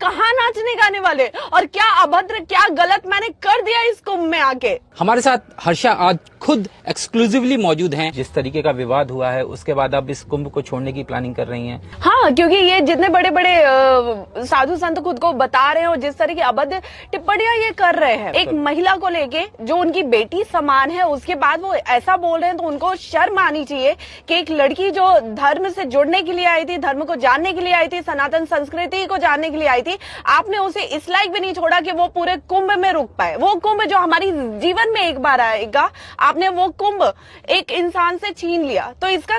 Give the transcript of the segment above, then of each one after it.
कहाँ नाचने गाने वाले, और क्या अभद्र क्या गलत मैंने कर दिया इस कुंभ में आके। हमारे साथ हर्षा आज खुद एक्सक्लूसिवली मौजूद हैं। जिस तरीके का विवाद हुआ है उसके बाद अब इस कुंभ को छोड़ने की प्लानिंग कर रही हैं। हाँ, क्योंकि ये जितने बड़े बड़े साधु संत खुद को बता रहे हैं और जिस तरह की अभद्र टिप्पणियां ये कर रहे हैं एक महिला को लेके जो उनकी बेटी समान है, उसके बाद वो ऐसा बोल रहे हैं, तो उनको शर्म आनी चाहिए कि एक लड़की जो धर्म से जुड़ने के लिए आई थी, धर्म को जानने के लिए आई थी, सनातन संस्कृति को जानने के लिए आई थी, आपने उसे इस लायक भी नहीं छोड़ा कि वो पूरे कुंभ में रुक पाए। वो कुंभ जो हमारी जीवन में एक बार आएगा, आपने वो कुंभ एक इंसान से छीन लिया। तो इसका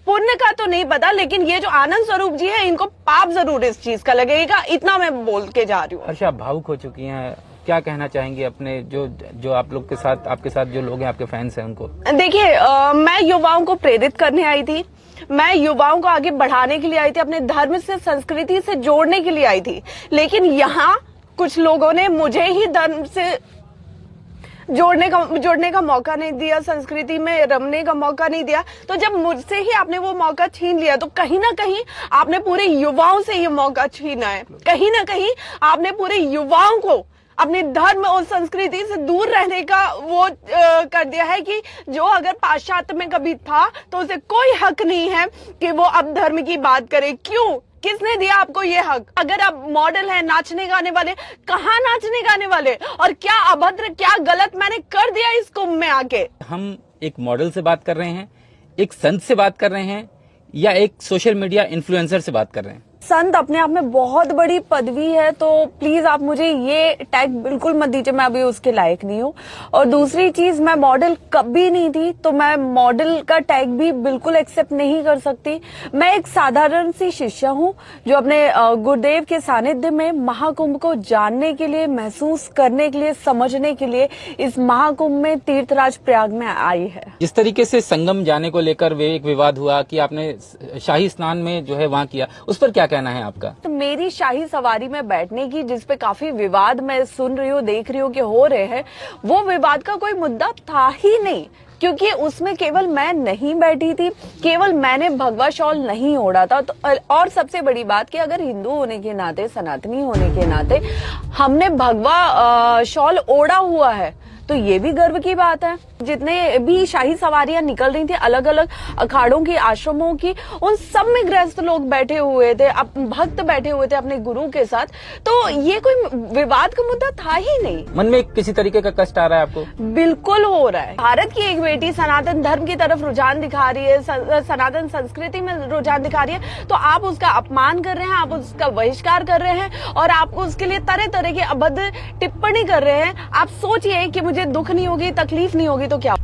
पुण्य का तो नहीं पता, लेकिन ये जो आनंद स्वरूप जी है इनको पाप जरूर इस चीज का लगेगा, इतना मैं बोल के जा रही हूँ। हर्षा, आप भावुक हो चुकी हैं, क्या कहना चाहेंगी अपने जो आप लोग के साथ, आपके साथ जो लोग हैं, आपके फैंस हैं उनको? देखिए, मैं युवाओं को प्रेरित करने आई थी, मैं युवाओं को आगे बढ़ाने के लिए आई थी, अपने धर्म से संस्कृति से जोड़ने के लिए आई थी, लेकिन यहाँ कुछ लोगों ने मुझे ही धर्म से जोड़ने का मौका नहीं दिया, संस्कृति में रमने का मौका नहीं दिया। तो जब मुझसे ही आपने वो मौका छीन लिया, तो कहीं ना कहीं आपने पूरे युवाओं से ये मौका छीना है। कहीं ना कहीं आपने पूरे युवाओं को अपने धर्म और संस्कृति से दूर रहने का वो कर दिया है कि जो अगर पाश्चात्य में कभी था तो उसे कोई हक नहीं है कि वो अब धर्म की बात करे। क्यों? किसने दिया आपको ये हक? अगर आप मॉडल हैं, नाचने गाने वाले, कहाँ नाचने गाने वाले, और क्या अभद्र क्या गलत मैंने कर दिया इस कुंभ में आके। हम एक मॉडल से बात कर रहे हैं, एक संत से बात कर रहे हैं, या एक सोशल मीडिया इन्फ्लुएंसर से बात कर रहे हैं? संत अपने आप में बहुत बड़ी पदवी है, तो प्लीज आप मुझे ये टैग बिल्कुल मत दीजिए, मैं अभी उसके लायक नहीं हूँ। और दूसरी चीज, मैं मॉडल कभी नहीं थी, तो मैं मॉडल का टैग भी बिल्कुल एक्सेप्ट नहीं कर सकती। मैं एक साधारण सी शिष्या हूँ जो अपने गुरुदेव के सानिध्य में महाकुंभ को जानने के लिए, महसूस करने के लिए, समझने के लिए इस महाकुंभ में तीर्थराज प्रयाग में आई है। जिस तरीके से संगम जाने को लेकर वे एक विवाद हुआ कि आपने शाही स्नान में जो है वहाँ किया, उस पर क्या कहना है आपका? तो मेरी शाही सवारी में बैठने की, जिस पे काफी विवाद मैं सुन रही हूँ, देख रही हूँ कि हो रहे हैं, वो विवाद का कोई मुद्दा था ही नहीं, क्योंकि उसमें केवल मैं नहीं बैठी थी, केवल मैंने भगवा शॉल नहीं ओढ़ा था। तो और सबसे बड़ी बात कि अगर हिंदू होने के नाते, सनातनी होने के नाते हमने भगवा शॉल ओढ़ा हुआ है, तो ये भी गर्व की बात है। जितने भी शाही सवारियां निकल रही थी अलग अलग अखाड़ों की, आश्रमों की, उन सब में गृहस्थ लोग बैठे हुए थे, भक्त बैठे हुए थे अपने गुरु के साथ, तो ये कोई विवाद का मुद्दा था ही नहीं। मन में किसी तरीके का कष्ट आ रहा है आपको? बिल्कुल हो रहा है। भारत की एक बेटी सनातन धर्म की तरफ रुझान दिखा रही है, सनातन संस्कृति में रुझान दिखा रही है, तो आप उसका अपमान कर रहे हैं, आप उसका बहिष्कार कर रहे हैं, और आप उसके लिए तरह तरह की अभद्र टिप्पणी कर रहे हैं। आप सोचिए कि मुझे दुख नहीं होगी, तकलीफ नहीं होगी तो क्या?